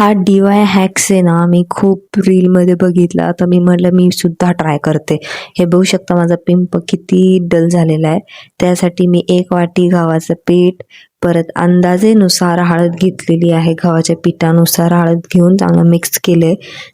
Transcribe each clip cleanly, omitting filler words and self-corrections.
हा DIY hacks आहे ना, मी खूप रीलमध्ये बघितला. आता मी म्हटलं मी सुद्धा ट्राय करते. हे बघू शकता माझा पिंप किती डल झालेला आहे. त्यासाठी मी 1 वाटी गव्हाचं पीठ, परत अंदाजेनुसार हळद घेतलेली आहे. गव्हाच्या पिठानुसार हळद घेऊन चांगलं मिक्स केले.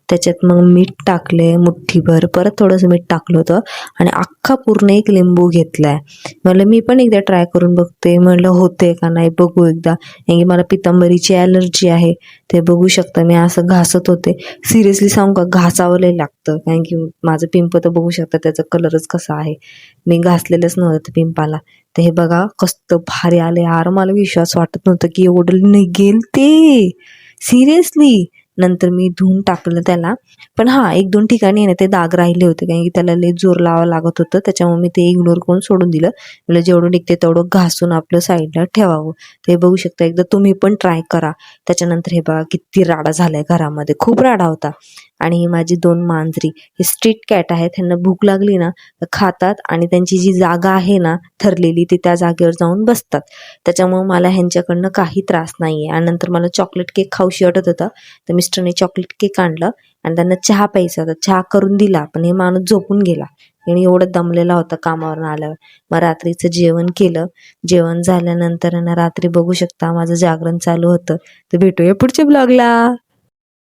त्याच्यात मग मीठ टाकले मुठ्ठीभर, परत थोडंसं मीठ टाकलं होतं आणि अख्खा पूर्ण 1 लिंबू घेतलाय. म्हणलं मी पण एकदा ट्राय करून बघते. म्हणलं होते का नाही बघू एकदा. कारण की मला पितांबरीची ॲलर्जी आहे. ते बघू शकता मी असं घासत होते. सिरियसली सांगू का, घासावं लय लागतं. कारण की माझं पिंप तर बघू शकता, त्याचा कलरच कसा आहे. मी घासलेलंच नव्हतं पिंपाला. तर हे बघा कसलं भारी आले यार. मला विश्वास वाटत नव्हतं की एवढं निघेल ते. सिरियसली. नंतर मी धुवून टाकलं त्याला. पण हां, 1-2 ठिकाणी आहे ना ते डाग राहिले होते. कारण की त्याला लय जोर लावावं लागत होतं. त्याच्यामुळे मी ते इग्नोर करून सोडून दिलं. म्हणलं जेवढं निघते तेवढं घासून आपलं साईडला ठेवावं. ते बघू शकता, एकदा तुम्ही पण ट्राय करा. त्याच्यानंतर हे बघा किती राडा झालाय घरामध्ये. खूप राडा होता. आणि ही माझी 2 मांजरी, हे स्ट्रीट कॅट आहेत. ह्यांना भूक लागली ना तर खातात आणि त्यांची जी जागा आहे ना ठरलेली, ती त्या जागेवर जाऊन बसतात. त्याच्यामुळे मला ह्यांच्याकडनं काही त्रास नाही आहे. आणि नंतर मला चॉकलेट केक खाऊशी वाटत होता, तर मिस्टरने चॉकलेट केक आणलं आणि त्यांना चहा प्यायचा होता. चहा करून दिला, पण हे माणूस झोपून गेला. आणि एवढं दमलेला होता कामावरून आल्यावर. मग रात्रीचं जेवण केलं. जेवण झाल्यानंतर ना रात्री बघू शकता माझं जागरण चालू होतं. तर भेटूया पुढच्या ब्लॉगला.